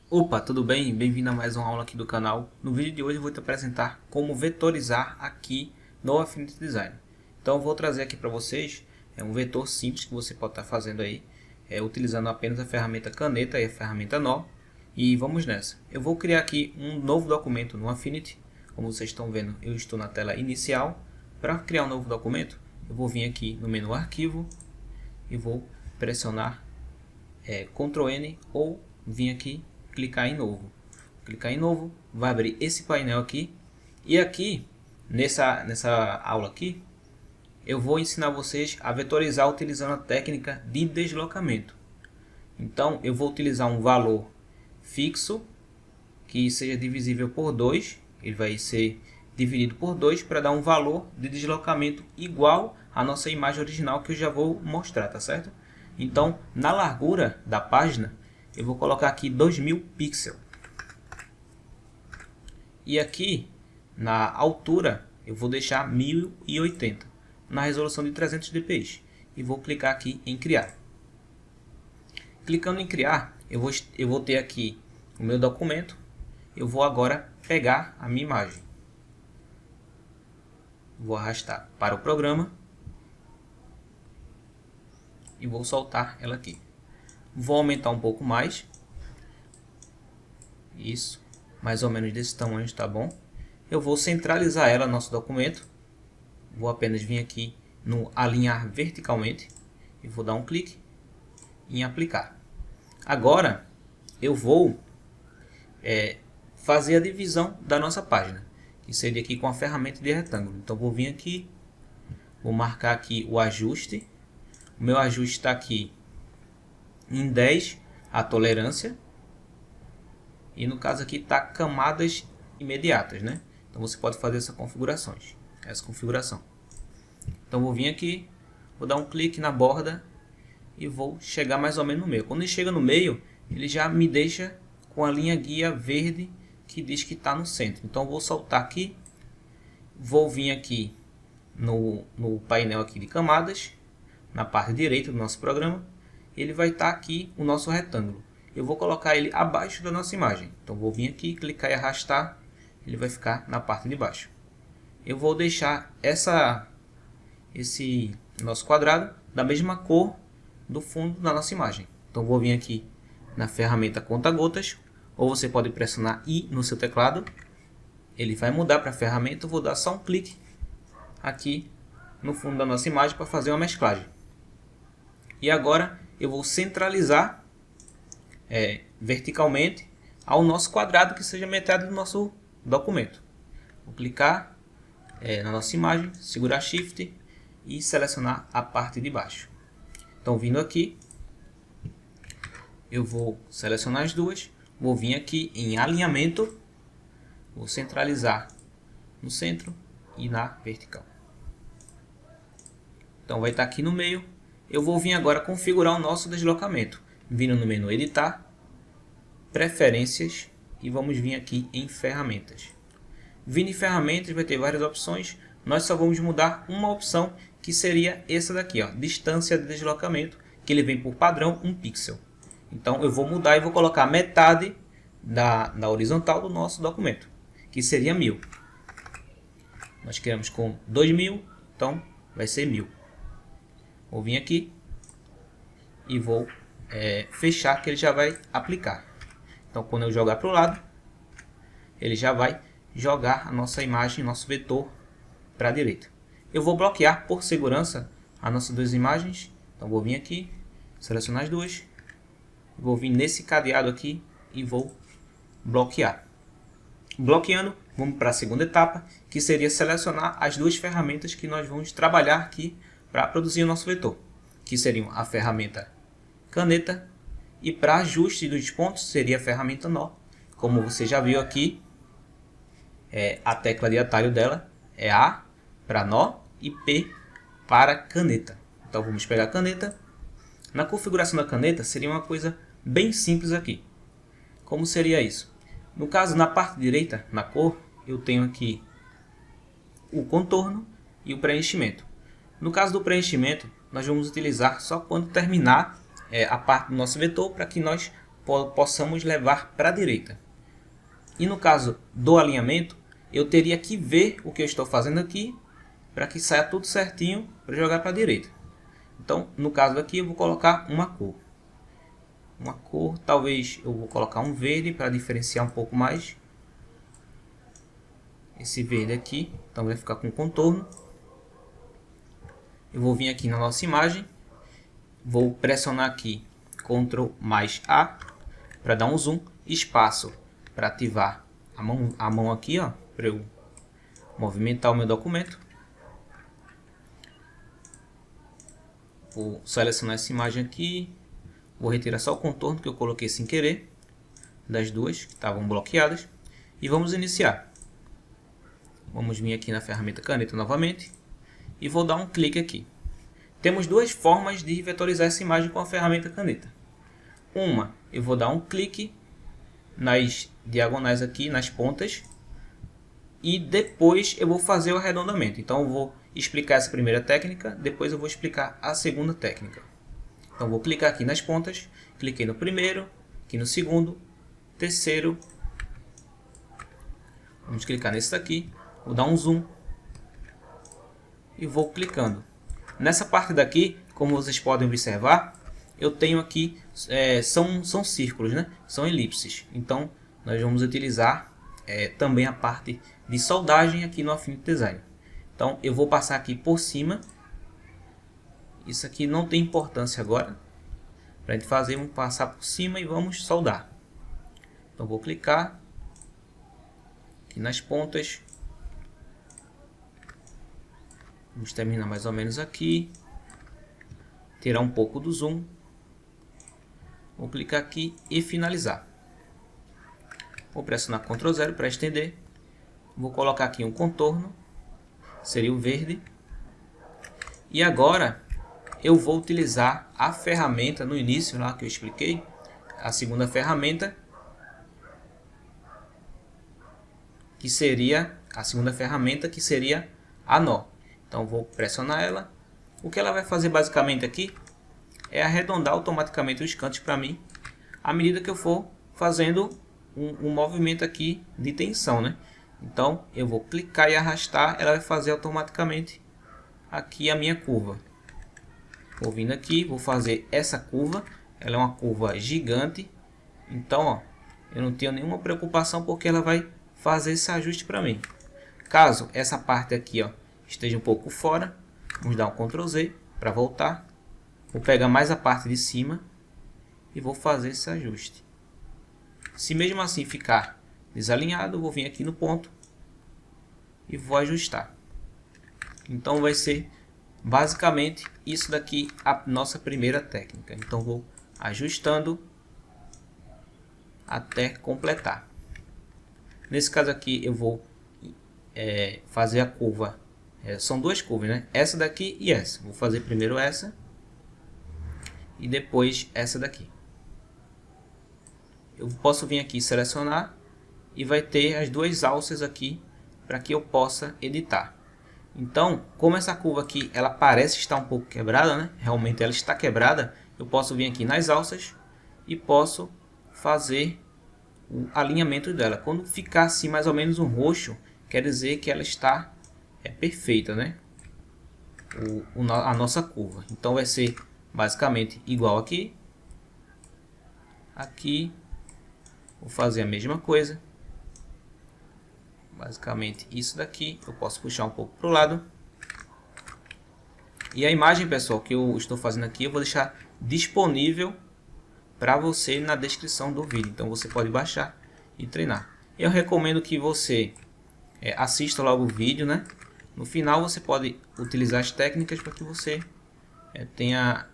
Opa, tudo bem? Bem-vindo a mais uma aula aqui do canal. No vídeo de hoje eu vou te apresentar como vetorizar aqui no Affinity Design. Então eu vou trazer aqui para vocês um vetor simples que você pode estar fazendo aí, utilizando apenas a ferramenta caneta e a ferramenta nó. E vamos nessa. Eu vou criar aqui um novo documento no Affinity. Como vocês estão vendo, eu estou na tela inicial. Para criar um novo documento, eu vou vir aqui no menu Arquivo e vou pressionar Ctrl N ou vir aqui clicar em novo. Clicar em novo, vai abrir esse painel aqui. E aqui, nessa aula aqui, eu vou ensinar vocês a vetorizar utilizando a técnica de deslocamento. Então, eu vou utilizar um valor fixo, que seja divisível por 2. Ele vai ser dividido por 2 para dar um valor de deslocamento igual à nossa imagem original, que eu já vou mostrar, tá certo? Então, na largura da página, eu vou colocar aqui 2000 pixels. E aqui, na altura, eu vou deixar 1080. Na resolução de 300 dpi. E vou clicar aqui em criar. Clicando em criar, eu vou ter aqui o meu documento. Eu vou agora pegar a minha imagem. Vou arrastar para o programa. E vou soltar ela aqui. Vou aumentar um pouco mais. Isso. Mais ou menos desse tamanho está bom. Eu vou centralizar ela no nosso documento. Vou apenas vir aqui no alinhar verticalmente. E vou dar um clique em aplicar. Agora eu vou fazer a divisão da nossa página. Que seria aqui com a ferramenta de retângulo. Então vou vir aqui. Vou marcar aqui o ajuste. O meu ajuste está aqui em 10 a tolerância. E no caso aqui está camadas imediatas, né? Então você pode fazer essa configuração. Então vou vir aqui, vou dar um clique na borda e vou chegar mais ou menos no meio. Quando ele chega no meio, ele já me deixa com a linha guia verde que diz que está no centro. Então vou soltar aqui, vou vir aqui no painel aqui de camadas, na parte direita do nosso programa. Ele vai estar aqui o nosso retângulo. Eu vou colocar ele abaixo da nossa imagem. Então vou vir aqui, clicar e arrastar. Ele vai ficar na parte de baixo. Eu vou deixar esse nosso quadrado da mesma cor do fundo da nossa imagem. Então vou vir aqui na ferramenta conta-gotas. Ou você pode pressionar I no seu teclado. Ele vai mudar para a ferramenta. Eu vou dar só um clique aqui no fundo da nossa imagem para fazer uma mesclagem. E agora eu vou centralizar verticalmente ao nosso quadrado, que seja metade do nosso documento. Vou clicar na nossa imagem, segurar Shift e selecionar a parte de baixo. Então vindo aqui, eu vou selecionar as duas, vou vir aqui em alinhamento, vou centralizar no centro e na vertical. Então vai estar aqui no meio. Eu vou vir agora configurar o nosso deslocamento. Vindo no menu editar, preferências e vamos vir aqui em ferramentas. Vindo em ferramentas vai ter várias opções. Nós só vamos mudar uma opção, que seria essa daqui, ó, distância de deslocamento, que ele vem por padrão 1 pixel. Então eu vou mudar e vou colocar metade da horizontal do nosso documento, que seria 1000. Nós queremos com 2000, então vai ser 1000. Vou vir aqui e vou fechar, que ele já vai aplicar. Então quando eu jogar para o lado, ele já vai jogar a nossa imagem, nosso vetor para a direita. Eu vou bloquear por segurança as nossas duas imagens. Então vou vir aqui, selecionar as duas, vou vir nesse cadeado aqui e vou bloquear. Bloqueando, vamos para a segunda etapa, que seria selecionar as duas ferramentas que nós vamos trabalhar aqui para produzir o nosso vetor, que seriam a ferramenta caneta, e para ajuste dos pontos seria a ferramenta nó. Como você já viu aqui, a tecla de atalho dela é A para nó e P para caneta. Então vamos pegar a caneta. Na configuração da caneta seria uma coisa bem simples aqui. Como seria isso? No caso, na parte direita, na cor, eu tenho aqui o contorno e o preenchimento. No caso do preenchimento, nós vamos utilizar só quando terminar a parte do nosso vetor, para que nós possamos levar para a direita. E no caso do alinhamento, eu teria que ver o que eu estou fazendo aqui, para que saia tudo certinho para jogar para a direita. Então, no caso aqui, eu vou colocar uma cor. Uma cor, talvez eu vou colocar um verde para diferenciar um pouco mais. Esse verde aqui, então vai ficar com contorno. Eu vou vir aqui na nossa imagem, vou pressionar aqui Ctrl mais A para dar um zoom, espaço para ativar a mão aqui, ó, para eu movimentar o meu documento. Vou selecionar essa imagem aqui, vou retirar só o contorno que eu coloquei sem querer, das duas que estavam bloqueadas, e vamos iniciar. Vamos vir aqui na ferramenta caneta novamente, e vou dar um clique aqui. Temos duas formas de vetorizar essa imagem com a ferramenta caneta. Uma, eu vou dar um clique nas diagonais aqui, nas pontas, e depois eu vou fazer o arredondamento. Então eu vou explicar essa primeira técnica, depois eu vou explicar a segunda técnica. Então vou clicar aqui nas pontas, cliquei no primeiro, aqui no segundo, terceiro. Vamos clicar nesse daqui, vou dar um zoom e vou clicando. Nessa parte daqui, como vocês podem observar, eu tenho aqui, são círculos, né? São elipses. Então nós vamos utilizar também a parte de soldagem aqui no Affinity Design. Então eu vou passar aqui por cima. Isso aqui não tem importância agora. Para a gente fazer, vamos passar por cima e vamos soldar. Então vou clicar aqui nas pontas. Vamos terminar mais ou menos aqui. Tirar um pouco do zoom. Vou clicar aqui e finalizar. Vou pressionar Ctrl 0 para estender. Vou colocar aqui um contorno. Seria o verde. E agora eu vou utilizar a ferramenta no início lá que eu expliquei. A segunda ferramenta. Que seria a nó. Então vou pressionar ela. O que ela vai fazer basicamente aqui é arredondar automaticamente os cantos para mim, à medida que eu for fazendo um movimento aqui de tensão, né? Então eu vou clicar e arrastar, ela vai fazer automaticamente aqui a minha curva. Vou vindo aqui, vou fazer essa curva, ela é uma curva gigante, então ó, eu não tenho nenhuma preocupação porque ela vai fazer esse ajuste para mim. Caso essa parte aqui ó, esteja um pouco fora, vamos dar um Ctrl Z para voltar. Vou pegar mais a parte de cima e vou fazer esse ajuste. Se mesmo assim ficar desalinhado, vou vir aqui no ponto e vou ajustar. Então vai ser basicamente isso daqui a nossa primeira técnica. Então vou ajustando até completar. Nesse caso aqui eu vou fazer a curva. São duas curvas, né? Essa daqui e essa. Vou fazer primeiro essa e depois essa daqui. Eu posso vir aqui selecionar e vai ter as duas alças aqui para que eu possa editar. Então, como essa curva aqui ela parece estar um pouco quebrada, né? Realmente ela está quebrada. Eu posso vir aqui nas alças e posso fazer o alinhamento dela. Quando ficar assim mais ou menos um roxo, quer dizer que ela está perfeita, né? A nossa curva. Então vai ser basicamente igual aqui. Aqui vou fazer a mesma coisa. Basicamente isso daqui. Eu posso puxar um pouco para o lado. E a imagem, pessoal, que eu estou fazendo aqui, eu vou deixar disponível para você na descrição do vídeo. Então você pode baixar e treinar. Eu recomendo que você assista logo o vídeo, né? No final você pode utilizar as técnicas para que você tenha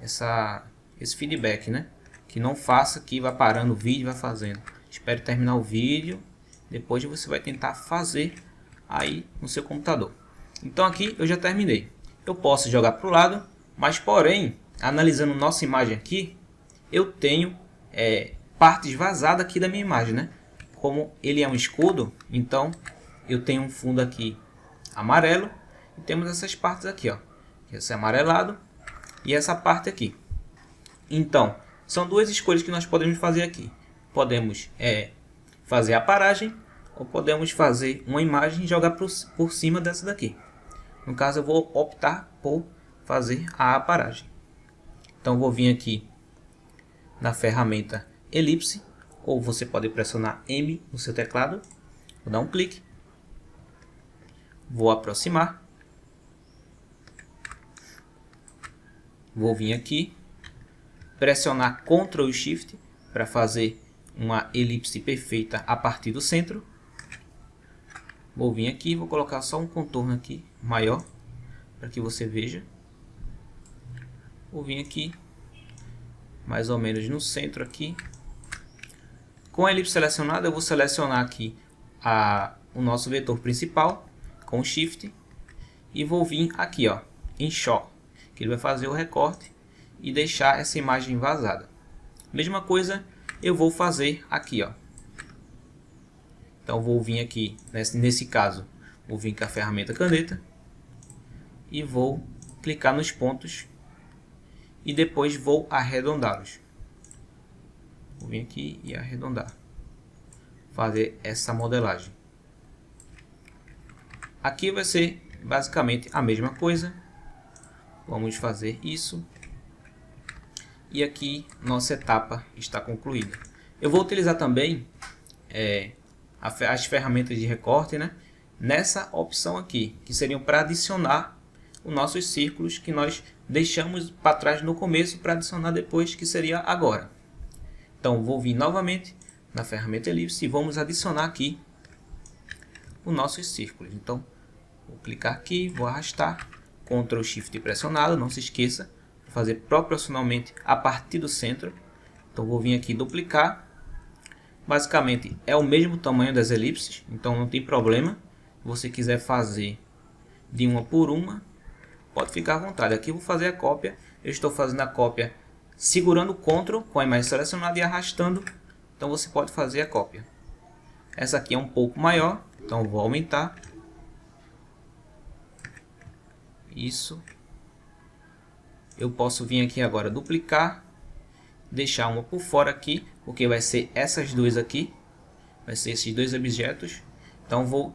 esse feedback, né? Que não faça que vá parando o vídeo e vá fazendo. Espere terminar o vídeo, depois você vai tentar fazer aí no seu computador. Então aqui eu já terminei. Eu posso jogar para o lado, mas porém, analisando nossa imagem aqui, eu tenho partes vazadas aqui da minha imagem, né? Como ele é um escudo, então eu tenho um fundo aqui amarelo e temos essas partes aqui, ó, esse amarelado e essa parte aqui. Então, são duas escolhas que nós podemos fazer aqui. Podemos fazer a paragem ou podemos fazer uma imagem e jogar por cima dessa daqui. No caso, eu vou optar por fazer a paragem. Então, vou vir aqui na ferramenta elipse, ou você pode pressionar M no seu teclado. Vou dar um clique. Vou aproximar. Vou vir aqui, pressionar Ctrl e Shift para fazer uma elipse perfeita a partir do centro. Vou vir aqui, vou colocar só um contorno aqui maior para que você veja. Vou vir aqui, mais ou menos no centro aqui. Com a elipse selecionada, eu vou selecionar aqui o nosso vetor principal com Shift e vou vir aqui, ó, em Show, que ele vai fazer o recorte e deixar essa imagem vazada. Mesma coisa eu vou fazer aqui, ó. Então vou vir aqui, nesse caso, vou vir com a ferramenta caneta e vou clicar nos pontos e depois vou arredondá-los. Vou vir aqui e arredondar, fazer essa modelagem. Aqui vai ser basicamente a mesma coisa. Vamos fazer isso. E aqui nossa etapa está concluída. Eu vou utilizar também as ferramentas de recorte, né, nessa opção aqui, que seriam para adicionar os nossos círculos que nós deixamos para trás no começo para adicionar depois, que seria agora. Então vou vir novamente na ferramenta elipse e vamos adicionar aqui os nossos círculos. Então vou clicar aqui, vou arrastar, Ctrl Shift pressionado, não se esqueça, vou fazer proporcionalmente a partir do centro. Então vou vir aqui duplicar. Basicamente é o mesmo tamanho das elipses, então não tem problema. Se você quiser fazer de uma por uma, pode ficar à vontade. Aqui eu vou fazer a cópia. Eu estou fazendo a cópia segurando o Ctrl com a imagem selecionada e arrastando. Então você pode fazer a cópia. Essa aqui é um pouco maior, então vou aumentar. Isso. Eu posso vir aqui agora duplicar, deixar uma por fora aqui, porque vai ser essas duas aqui, vai ser esses dois objetos. Então vou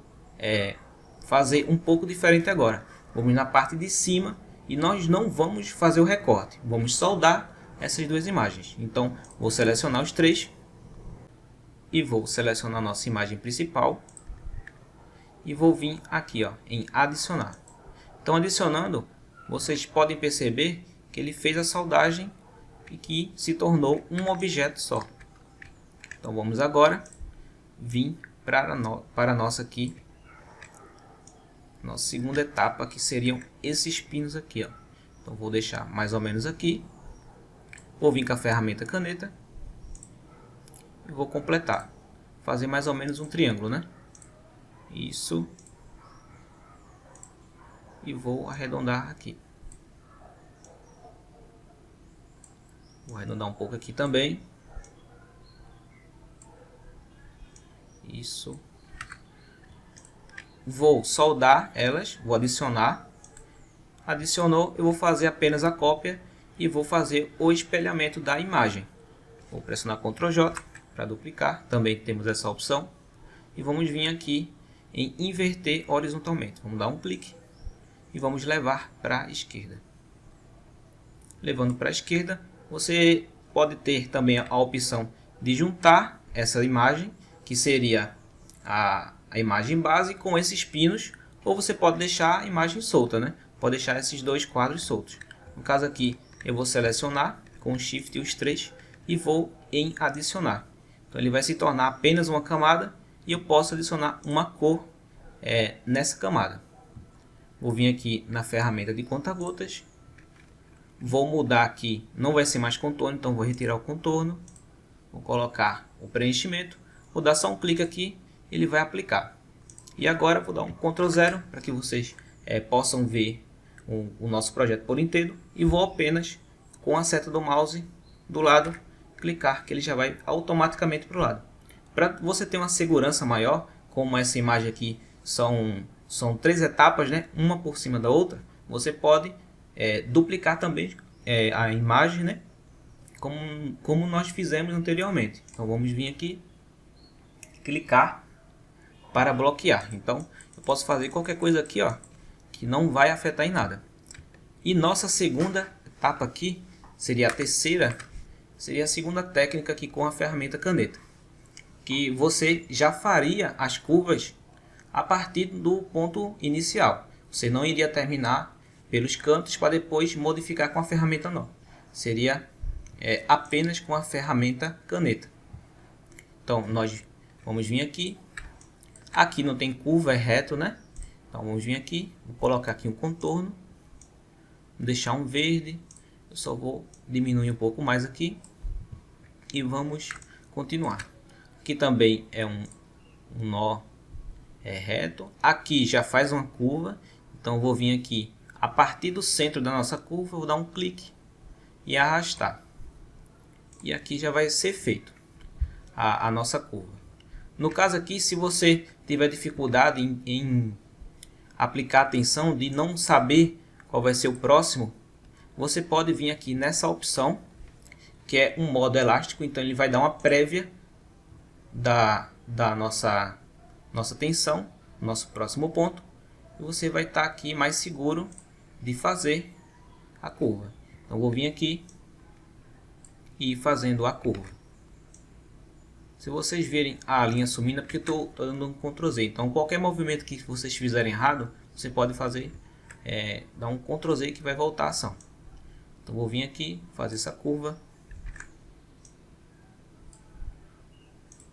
fazer um pouco diferente agora. Vamos na parte de cima e nós não vamos fazer o recorte, vamos soldar essas duas imagens. Então vou selecionar os três e vou selecionar a nossa imagem principal e vou vir aqui, ó, em adicionar. Então adicionando, vocês podem perceber que ele fez a soldagem e que se tornou um objeto só. Então vamos agora vir para a nossa aqui, nossa segunda etapa, que seriam esses pinos aqui, ó. Então vou deixar mais ou menos aqui. Vou vir com a ferramenta caneta e vou completar, fazer mais ou menos um triângulo, né? Isso. E vou arredondar aqui. Vou arredondar um pouco aqui também. Isso. Vou soldar elas, vou adicionar. Adicionou, eu vou fazer apenas a cópia e vou fazer o espelhamento da imagem. Vou pressionar Ctrl J para duplicar, também temos essa opção. E vamos vir aqui em inverter horizontalmente. Vamos dar um clique e vamos levar para a esquerda. Levando para a esquerda, você pode ter também a opção de juntar essa imagem, que seria a imagem base com esses pinos, ou você pode deixar a imagem solta, né? Pode deixar esses dois quadros soltos. No caso aqui, eu vou selecionar com o Shift e os três e vou em adicionar. Então ele vai se tornar apenas uma camada e eu posso adicionar uma cor nessa camada. Vou vir aqui na ferramenta de conta-gotas. Vou mudar aqui, não vai ser mais contorno, então vou retirar o contorno. Vou colocar o preenchimento. Vou dar só um clique aqui, ele vai aplicar. E agora vou dar um Ctrl 0 para que vocês possam ver o nosso projeto por inteiro. E vou apenas, com a seta do mouse do lado, clicar que ele já vai automaticamente para o lado. Para você ter uma segurança maior, como essa imagem aqui são são 3 etapas, né? Uma por cima da outra. Você pode duplicar também a imagem, né? Como nós fizemos anteriormente. Então vamos vir aqui, clicar para bloquear. Então eu posso fazer qualquer coisa aqui, ó, que não vai afetar em nada. E nossa segunda etapa aqui seria a terceira, seria a segunda técnica aqui com a ferramenta caneta, que você já faria as curvas a partir do ponto inicial. Você não iria terminar pelos cantos para depois modificar com a ferramenta não. Seria apenas com a ferramenta caneta. Então nós vamos vir aqui. Aqui não tem curva, é reto, né? Então vamos vir aqui, vou colocar aqui um contorno, vou deixar um verde. Eu só vou diminuir um pouco mais aqui e vamos continuar. Aqui também é um nó reto. Aqui já faz uma curva, então eu vou vir aqui a partir do centro da nossa curva, vou dar um clique e arrastar. E aqui já vai ser feito a nossa curva. No caso aqui, se você tiver dificuldade em aplicar atenção, de não saber qual vai ser o próximo, você pode vir aqui nessa opção, que é um modo elástico. Então ele vai dar uma prévia da nossa tensão, nosso próximo ponto, e você vai estar aqui mais seguro de fazer a curva. Então vou vir aqui e ir fazendo a curva. Se vocês verem a linha sumindo, é porque eu estou dando um Ctrl Z. Então qualquer movimento que vocês fizerem errado, você pode fazer, dar um Ctrl Z que vai voltar a ação. Então vou vir aqui, fazer essa curva,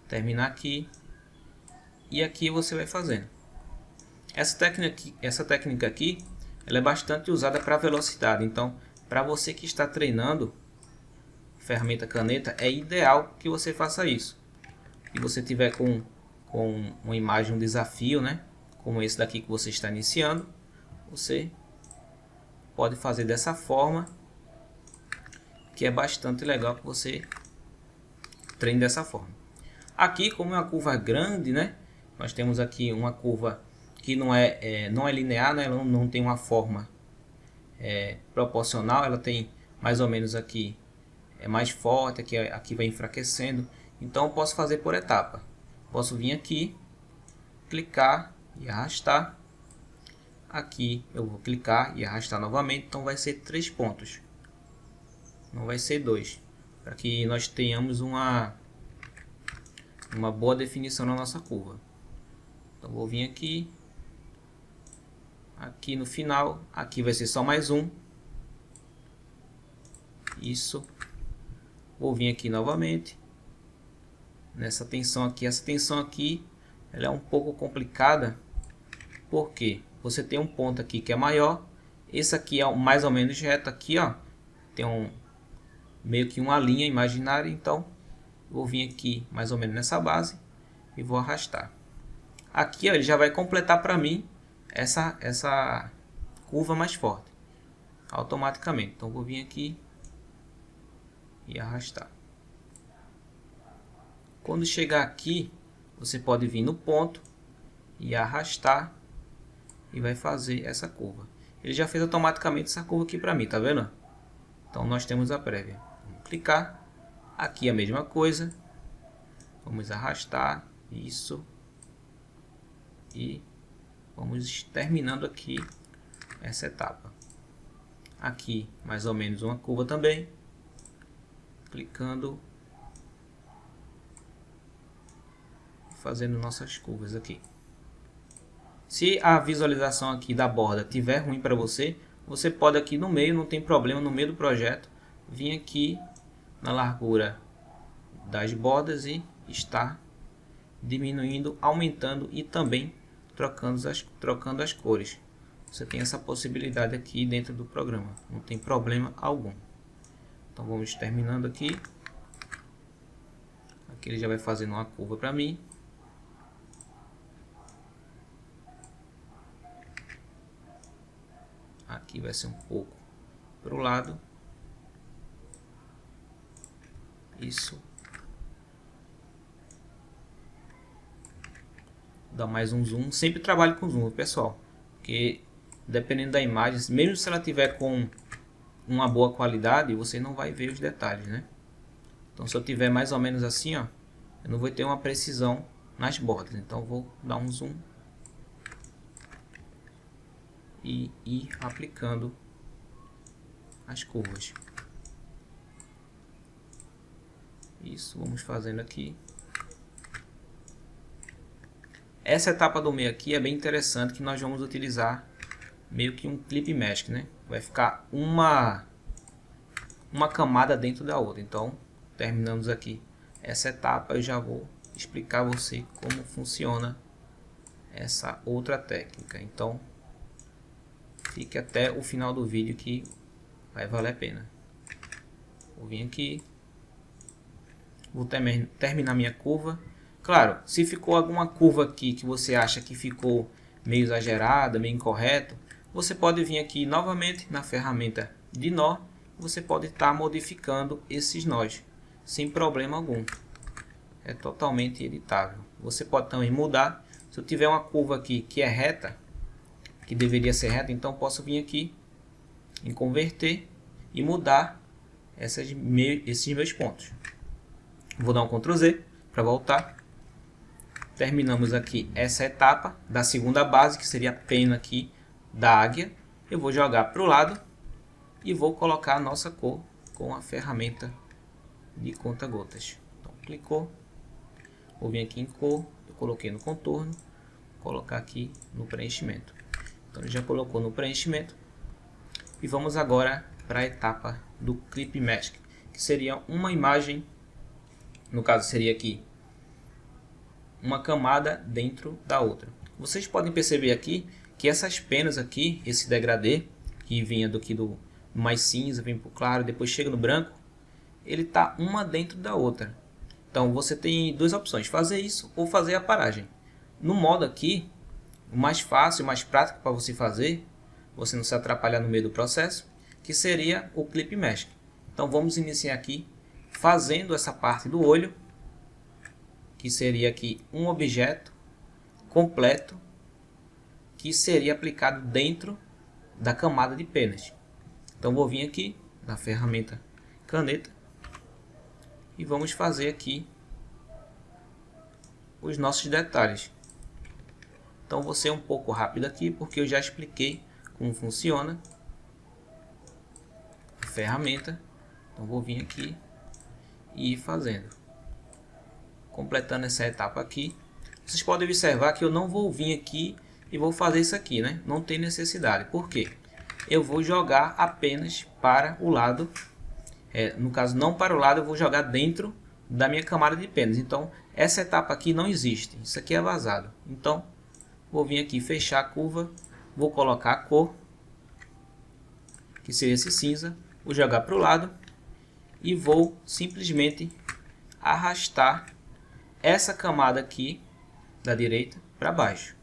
terminar aqui, e aqui você vai fazendo. Essa técnica aqui, ela é bastante usada para velocidade. Então, para você que está treinando ferramenta caneta, é ideal que você faça isso. E você tiver com uma imagem, um desafio, né, como esse daqui que você está iniciando, você pode fazer dessa forma, que é bastante legal que você treine dessa forma. Aqui, como é uma curva grande, né, nós temos aqui uma curva que não é linear, né, ela não tem uma forma proporcional, ela tem mais ou menos aqui mais forte, aqui vai enfraquecendo. Então eu posso fazer por etapa. Posso vir aqui, clicar e arrastar. Aqui eu vou clicar e arrastar novamente. Então vai ser 3 pontos. Não vai ser 2. Para que nós tenhamos uma boa definição na nossa curva. Então vou vir aqui. Aqui no final. Aqui vai ser só mais um. Isso. Vou vir aqui novamente. Nessa tensão aqui, essa tensão aqui, ela é um pouco complicada, porque você tem um ponto aqui que é maior, esse aqui é mais ou menos reto aqui, ó, tem meio que uma linha imaginária. Então vou vir aqui mais ou menos nessa base e vou arrastar. Aqui, ó, ele já vai completar para mim essa curva mais forte automaticamente. Então vou vir aqui e arrastar. Quando chegar aqui, você pode vir no ponto e arrastar e vai fazer essa curva. Ele já fez automaticamente essa curva aqui para mim, tá vendo? Então nós temos a prévia. Vamos clicar. Aqui a mesma coisa. Vamos arrastar isso. E vamos terminando aqui essa etapa. Aqui mais ou menos uma curva também. Clicando. Fazendo nossas curvas aqui. Se a visualização aqui da borda tiver ruim para você, você pode aqui no meio, não tem problema, no meio do projeto, vir aqui na largura das bordas e estar diminuindo, aumentando e também trocando as cores. Você tem essa possibilidade aqui dentro do programa, não tem problema algum. Então vamos terminando aqui. Aqui ele já vai fazendo uma curva para mim. Aqui vai ser um pouco para o lado. Isso. dar mais um zoom. Sempre trabalhe com zoom, pessoal, porque dependendo da imagem, mesmo se ela tiver com uma boa qualidade, você não vai ver os detalhes, né? Então se eu tiver mais ou menos assim, ó, eu não vou ter uma precisão nas bordas. Então eu vou dar um zoom e ir aplicando as curvas. Isso, vamos fazendo aqui. Essa etapa do meio aqui é bem interessante, que nós vamos utilizar meio que um clip mask, né? Vai ficar uma camada dentro da outra. Então, terminamos aqui essa etapa, eu já vou explicar a você como funciona essa outra técnica. Então, fique até o final do vídeo que vai valer a pena. Vou vir aqui, vou terminar minha curva. Claro, se ficou alguma curva aqui que você acha que ficou meio exagerada, meio incorreto, você pode vir aqui novamente na ferramenta de nó. Você pode estar modificando esses nós sem problema algum. É totalmente editável. Você pode também mudar. Se eu tiver uma curva aqui que é reta, que deveria ser reta, então posso vir aqui em converter e mudar esses meus pontos. Vou dar um Ctrl Z para voltar. Terminamos aqui essa etapa da segunda base, que seria a pena aqui da águia. Eu vou jogar para o lado e vou colocar a nossa cor com a ferramenta de conta-gotas. Então, clicou, vou vir aqui em cor, eu coloquei no contorno, vou colocar aqui no preenchimento. Então, ele já colocou no preenchimento. E vamos agora para a etapa do Clip Mask, que seria uma imagem, no caso seria aqui uma camada dentro da outra. Vocês podem perceber aqui que essas penas aqui, esse degradê que vinha do mais cinza, vem para o claro, depois chega no branco, ele está uma dentro da outra. Então você tem duas opções, fazer isso ou fazer a paragem. No modo aqui, o mais fácil, o mais prático para você fazer, você não se atrapalhar no meio do processo, que seria o Clip Mask. Então vamos iniciar aqui fazendo essa parte do olho, que seria aqui um objeto completo que seria aplicado dentro da camada de penas. Então vou vir aqui na ferramenta caneta e vamos fazer aqui os nossos detalhes. Então vou ser um pouco rápido aqui porque eu já expliquei como funciona a ferramenta. Então vou vir aqui e ir fazendo, completando essa etapa aqui. Vocês podem observar que eu não vou vir aqui e vou fazer isso aqui, né? Não tem necessidade. Por quê? Eu vou jogar apenas para o lado, no caso não para o lado, eu vou jogar dentro da minha camada de penas. Então essa etapa aqui não existe, isso aqui é vazado. Então vou vir aqui fechar a curva, vou colocar a cor, que seria esse cinza, vou jogar para o lado e vou simplesmente arrastar essa camada aqui da direita para baixo.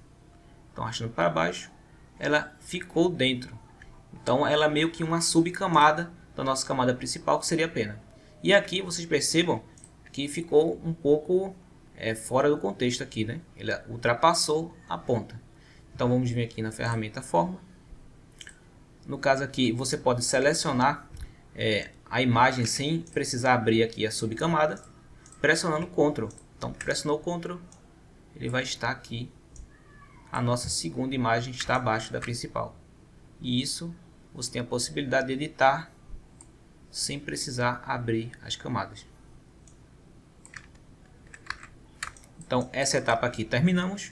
Então arrastando para baixo, ela ficou dentro. Então ela é meio que uma subcamada da nossa camada principal, que seria a pena. E aqui vocês percebam que ficou um pouco fora do contexto aqui, né? Ele ultrapassou a ponta. Então vamos vir aqui na ferramenta forma. No caso aqui você pode selecionar a imagem sem precisar abrir aqui a subcamada, pressionando Ctrl. Então pressionou Ctrl, ele vai estar aqui, a nossa segunda imagem está abaixo da principal. E isso você tem a possibilidade de editar sem precisar abrir as camadas. Então essa etapa aqui terminamos.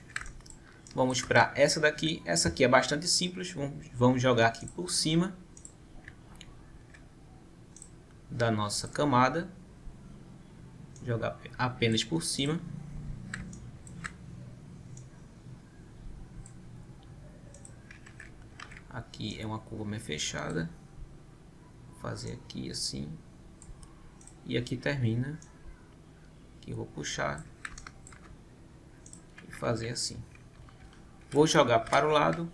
Vamos para essa daqui. Essa aqui é bastante simples. Vamos jogar aqui por cima da nossa camada. Jogar apenas por cima. Aqui é uma curva mais fechada. Vou fazer aqui assim. E aqui termina. Aqui eu vou puxar e fazer assim. Vou jogar para o lado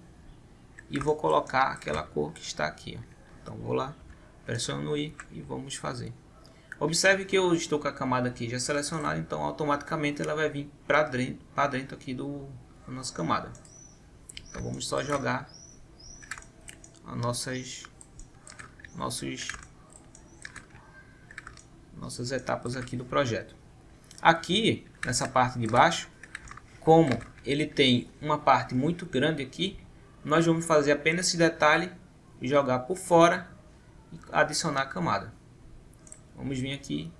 e vou colocar aquela cor que está aqui. Então vou lá, pressiono no I e vamos fazer. Observe que eu estou com a camada aqui já selecionada, então automaticamente ela vai vir para dentro aqui do a nossa camada. Então vamos só jogar as nossas etapas aqui do projeto. Aqui nessa parte de baixo, como ele tem uma parte muito grande aqui, nós vamos fazer apenas esse detalhe, jogar por fora e adicionar a camada. Vamos vir aqui,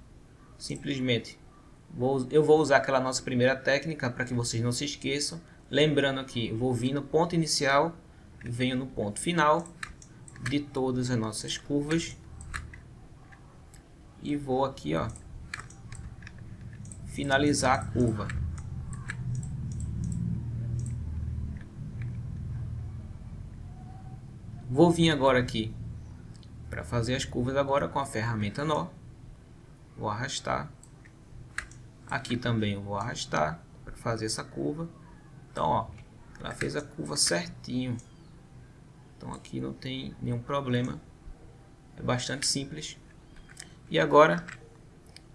simplesmente, eu vou usar aquela nossa primeira técnica para que vocês não se esqueçam. Lembrando aqui, eu vou vir no ponto inicial e venho no ponto final de todas as nossas curvas. E vou aqui, ó, finalizar a curva. Vou vir agora aqui para fazer as curvas agora com a ferramenta nó. Vou arrastar. Aqui também eu vou arrastar para fazer essa curva. Então, ó, ela fez a curva certinho. Então aqui não tem nenhum problema. É bastante simples. E agora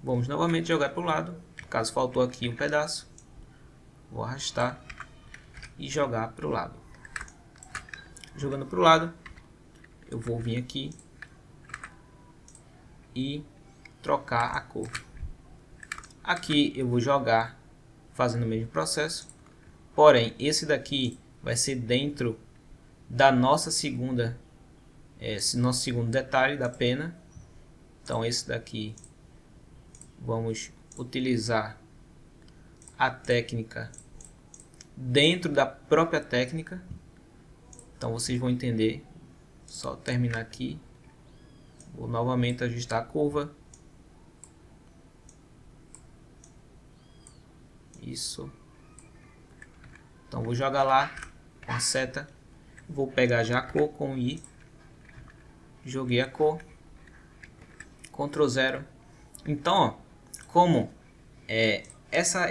vamos novamente jogar para o lado. Caso faltou aqui um pedaço, vou arrastar e jogar para o lado. Jogando para o lado, eu vou vir aqui e trocar a cor. Aqui eu vou jogar fazendo o mesmo processo, porém esse daqui vai ser dentro da nossa segunda, nosso segundo detalhe da pena. Então esse daqui vamos utilizar a técnica dentro da própria técnica. Então vocês vão entender. Só terminar aqui. Vou novamente ajustar a curva. Isso. Então vou jogar lá com a seta. Vou pegar já a cor com o I. Joguei a cor. Ctrl 0. Então, ó, como essa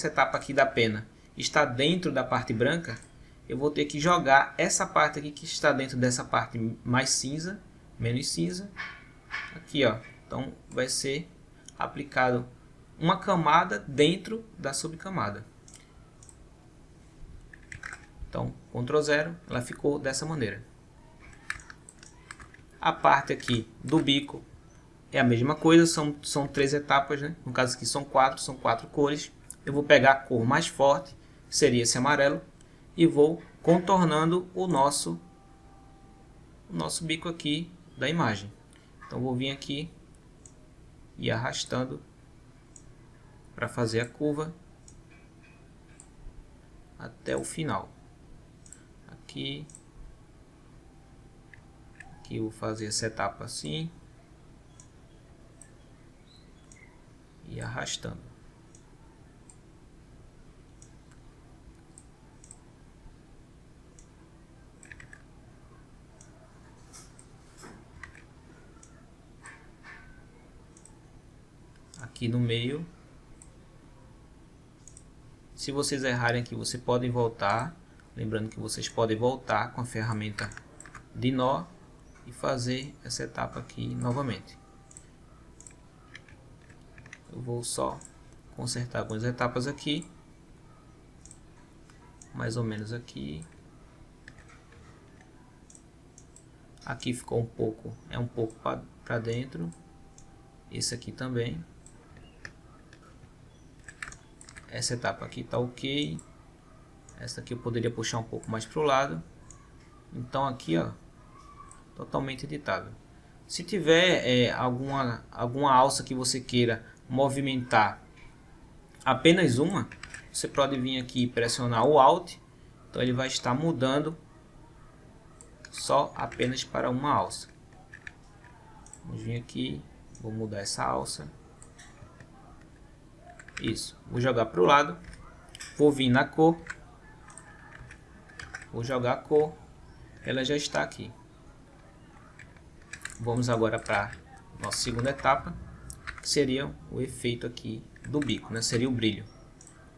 etapa aqui da pena está dentro da parte branca, eu vou ter que jogar essa parte aqui que está dentro dessa parte mais cinza, menos cinza, aqui, ó. Então vai ser aplicado uma camada dentro da subcamada. Então, Ctrl 0, ela ficou dessa maneira. A parte aqui do bico é a mesma coisa, são 3 etapas, né? No caso aqui são 4 cores. Eu vou pegar a cor mais forte, que seria esse amarelo, e vou contornando o nosso bico aqui da imagem. Então vou vir aqui e arrastando para fazer a curva até o final. Aqui eu vou fazer essa etapa assim e arrastando. Aqui no meio. Se vocês errarem aqui, vocês podem voltar. Lembrando que vocês podem voltar com a ferramenta de nó e fazer essa etapa aqui novamente. Eu vou só consertar algumas etapas aqui, mais ou menos aqui. Aqui ficou um pouco para dentro. Esse aqui também. Essa etapa aqui está ok. Essa aqui eu poderia puxar um pouco mais para o lado. Então aqui, ó, totalmente editável. Se tiver alguma alça que você queira movimentar apenas uma, você pode vir aqui e pressionar o Alt. Então ele vai estar mudando só apenas para uma alça. Vamos vir aqui, vou mudar essa alça. Isso, vou jogar para o lado, vou vir na cor, vou jogar a cor, ela já está aqui. Vamos agora para a nossa segunda etapa, que seria o efeito aqui do bico, né? Seria o brilho.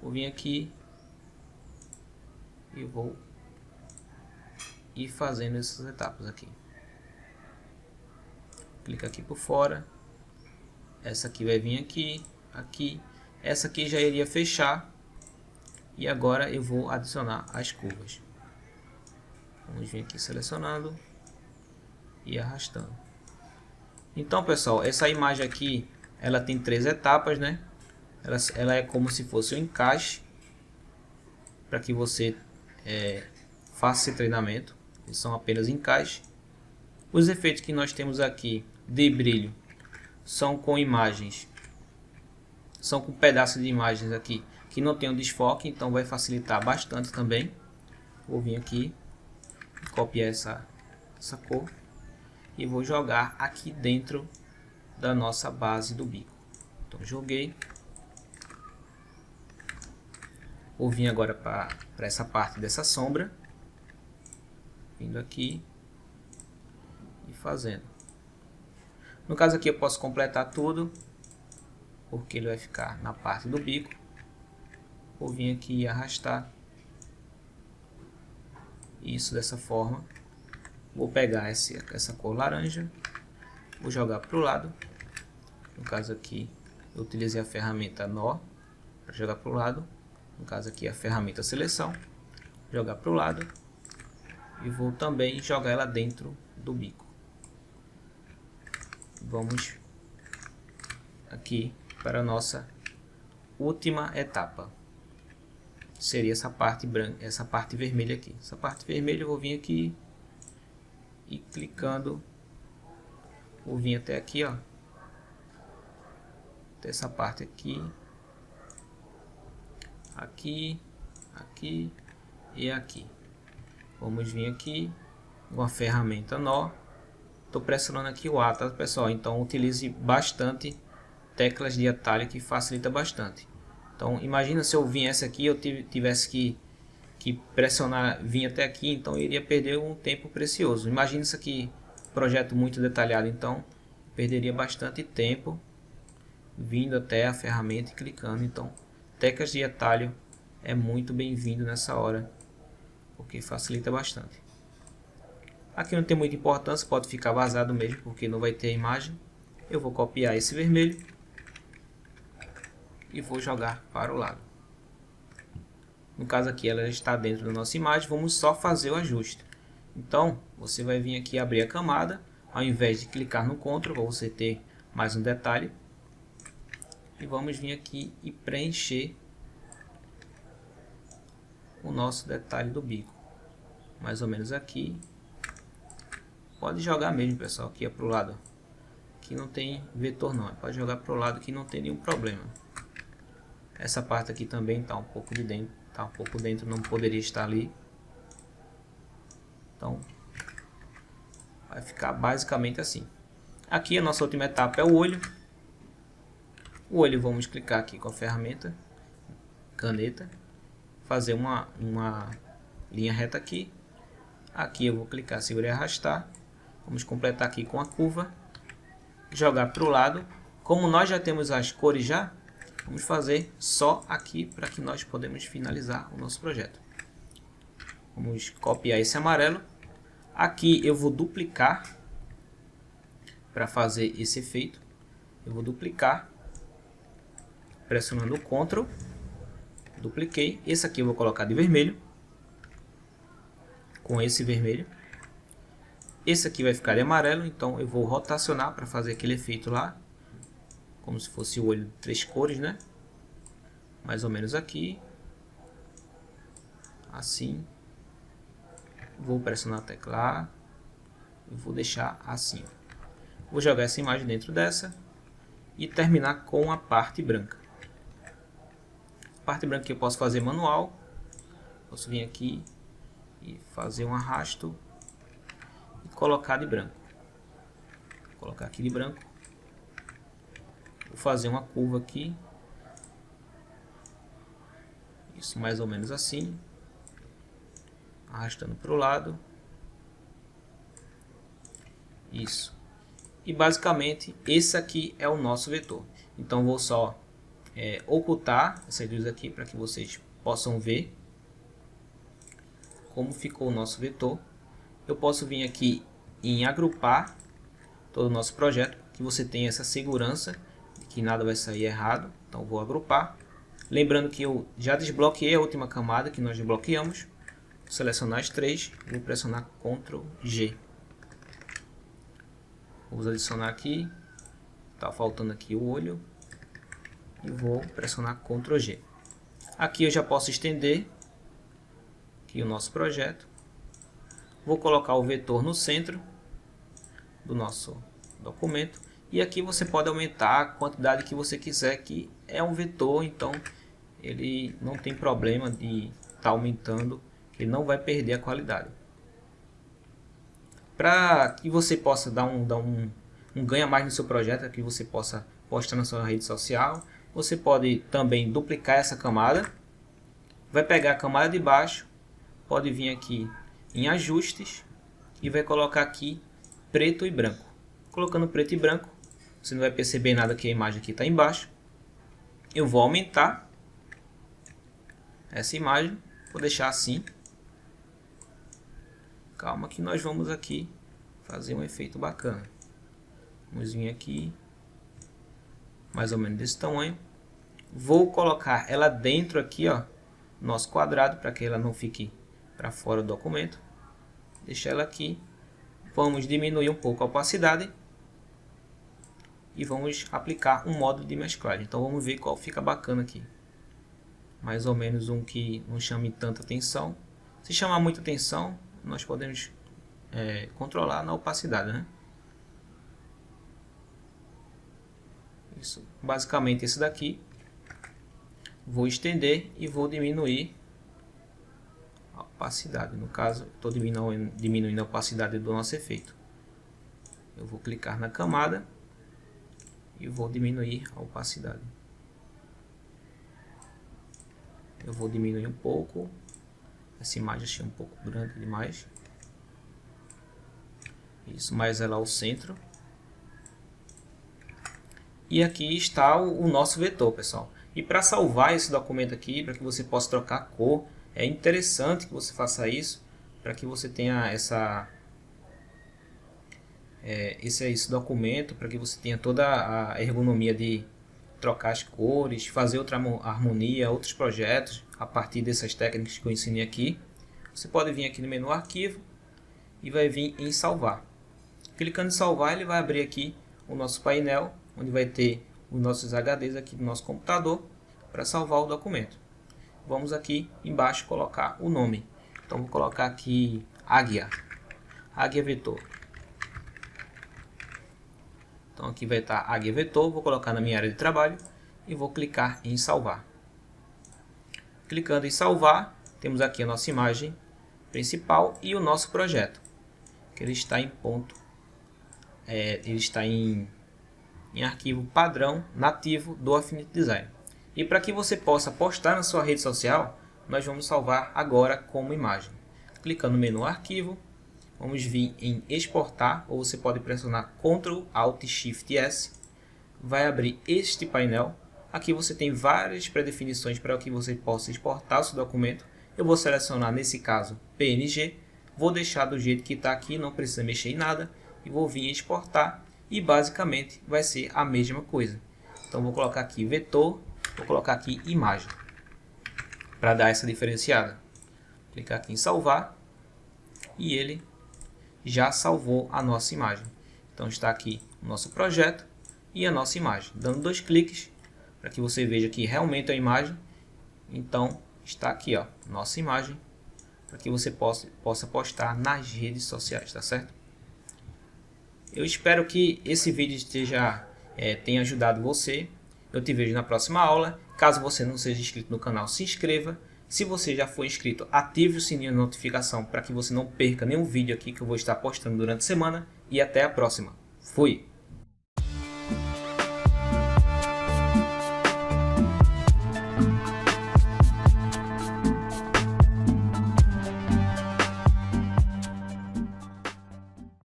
Vou vir aqui e vou ir fazendo essas etapas aqui. Clica aqui por fora, essa aqui vai vir aqui, aqui. Essa aqui já iria fechar E agora eu vou adicionar as curvas. Vamos vir aqui selecionando e arrastando. Então, pessoal, essa imagem aqui, ela tem 3 etapas, né? Ela é como se fosse um encaixe para que você faça esse treinamento. Eles são apenas encaixe. Os efeitos que nós temos aqui de brilho são com imagens, são com pedaços de imagens aqui que não tem um desfoque, então vai facilitar bastante também. Vou vir aqui, copiar essa cor e vou jogar aqui dentro da nossa base do bico. Então joguei. Vou vir agora para essa parte dessa sombra, vindo aqui e fazendo. No caso aqui eu posso completar tudo, porque ele vai ficar na parte do bico. Vou vir aqui e arrastar isso dessa forma. Vou pegar essa cor laranja, vou jogar para o lado. No caso aqui eu utilizei a ferramenta nó para jogar para o lado. No caso aqui a ferramenta seleção, jogar para o lado. E vou também jogar ela dentro do bico. Vamos aqui para a nossa última etapa. Seria essa parte branca, essa parte vermelha aqui. Essa parte vermelha eu vou vir aqui e clicando, vou vir até aqui, ó, até essa parte aqui, aqui, aqui e aqui. Vamos vir aqui com a ferramenta nó. Estou pressionando aqui o A, tá, pessoal? Então utilize bastante teclas de atalho, que facilita bastante. Então imagina se eu viesse aqui, eu tivesse que pressionar, vir até aqui, então eu iria perder um tempo precioso. Imagina isso aqui, projeto muito detalhado, então perderia bastante tempo vindo até a ferramenta e clicando. Então teclas de atalho é muito bem-vindo nessa hora, porque facilita bastante. Aqui não tem muita importância, pode ficar vazado mesmo, porque não vai ter a imagem. Eu vou copiar esse vermelho e vou jogar para o lado. No caso aqui ela já está dentro da nossa imagem, vamos só fazer o ajuste. Então você vai vir aqui abrir a camada, ao invés de clicar no Ctrl, para você ter mais um detalhe. E vamos vir aqui e preencher o nosso detalhe do bico. Mais ou menos aqui. Pode jogar mesmo, pessoal, aqui é para o lado. Aqui não tem vetor não, pode jogar para o lado que não tem nenhum problema. Essa parte aqui também está um pouco de dentro, está um pouco dentro, não poderia estar ali. Então vai ficar basicamente assim. Aqui a nossa última etapa é o olho. O olho vamos clicar aqui com a ferramenta caneta, fazer uma linha reta aqui. Aqui eu vou clicar, segurar e arrastar. Vamos completar aqui com a curva, jogar para o lado. Como nós já temos as cores já, vamos fazer só aqui para que nós podemos finalizar o nosso projeto. Vamos copiar esse amarelo. Aqui eu vou duplicar para fazer esse efeito. Eu vou duplicar pressionando o Ctrl. Dupliquei. Esse aqui eu vou colocar de vermelho, com esse vermelho. Esse aqui vai ficar de amarelo, então eu vou rotacionar para fazer aquele efeito lá, como se fosse o olho de 3 cores, né? Mais ou menos aqui, assim. Vou pressionar a tecla A e vou deixar assim. Vou jogar essa imagem dentro dessa e terminar com a parte branca. A parte branca que eu posso fazer manual, posso vir aqui e fazer um arrasto e colocar de branco. Vou colocar aqui de branco. Vou fazer uma curva aqui. Isso, mais ou menos assim. Arrastando para o lado. Isso. E basicamente esse aqui é o nosso vetor. Então vou só ocultar essas luzes aqui para que vocês possam ver como ficou o nosso vetor. Eu posso vir aqui em agrupar todo o nosso projeto, que você tenha essa segurança de que nada vai sair errado. Então vou agrupar. Lembrando que eu já desbloqueei a última camada que nós desbloqueamos. Vou selecionar as três, vou pressionar Ctrl G. Vou adicionar aqui, está faltando aqui o olho, e vou pressionar Ctrl G. Aqui eu já posso estender aqui o nosso projeto. Vou colocar o vetor no centro do nosso documento. E aqui você pode aumentar a quantidade que você quiser, que é um vetor, então ele não tem problema de estar aumentando, ele não vai perder a qualidade. Para que você possa dar um ganho a mais no seu projeto, que você possa postar na sua rede social, você pode também duplicar essa camada. Vai pegar a camada de baixo, pode vir aqui em ajustes e vai colocar aqui preto e branco. Colocando preto e branco, você não vai perceber nada que a imagem aqui está embaixo. Eu vou aumentar essa imagem, vou deixar assim. Calma que nós vamos aqui fazer um efeito bacana. Vamos vir aqui, mais ou menos desse tamanho. Vou colocar ela dentro aqui, ó, nosso quadrado, para que ela não fique para fora do documento. Deixar ela aqui. Vamos diminuir um pouco a opacidade. E vamos aplicar um modo de mesclagem. Então vamos ver qual fica bacana aqui. Mais ou menos um que não chame tanta atenção. Se chamar muita atenção, nós podemos controlar na opacidade, né? Isso, basicamente esse daqui. Vou estender e vou diminuir a opacidade. No caso, estou diminuindo a opacidade do nosso efeito. Eu vou clicar na camada e vou diminuir a opacidade. Eu vou diminuir um pouco. Essa imagem achei um pouco grande demais. Isso, mais ela ao centro. E aqui está o nosso vetor, pessoal. E para salvar esse documento aqui, para que você possa trocar a cor, é interessante que você faça isso, para que você tenha esse documento, para que você tenha toda a ergonomia de trocar as cores, fazer outra harmonia, outros projetos, a partir dessas técnicas que eu ensinei aqui. Você pode vir aqui no menu Arquivo e vai vir em Salvar. Clicando em Salvar, ele vai abrir aqui o nosso painel, onde vai ter os nossos HDs aqui do nosso computador, para salvar o documento. Vamos aqui embaixo colocar o nome. Então vou colocar aqui Águia Vetor. Então aqui vai estar Águia Vetor, vou colocar na minha área de trabalho e vou clicar em Salvar. Clicando em Salvar, temos aqui a nossa imagem principal e o nosso projeto, que ele está em ele está em arquivo padrão nativo do Affinity Design. E para que você possa postar na sua rede social, nós vamos salvar agora como imagem. Clicando no menu Arquivo, vamos vir em Exportar, ou você pode pressionar Ctrl Alt Shift S. Vai abrir este painel. Aqui você tem várias predefinições para que você possa exportar o seu documento. Eu vou selecionar, nesse caso, PNG. Vou deixar do jeito que está aqui, não precisa mexer em nada. E vou vir em Exportar. E basicamente vai ser a mesma coisa. Então vou colocar aqui vetor, vou colocar aqui imagem, para dar essa diferenciada. Clicar aqui em salvar e ele já salvou a nossa imagem. Então está aqui o nosso projeto e a nossa imagem. Dando 2 cliques para que você veja que realmente é a imagem. Então está aqui, ó, nossa imagem, para que você possa postar nas redes sociais, tá certo? Eu espero que esse vídeo tenha ajudado você. Eu te vejo na próxima aula. Caso você não seja inscrito no canal, se inscreva. Se você já for inscrito, ative o sininho de notificação para que você não perca nenhum vídeo aqui que eu vou estar postando durante a semana. E até a próxima. Fui!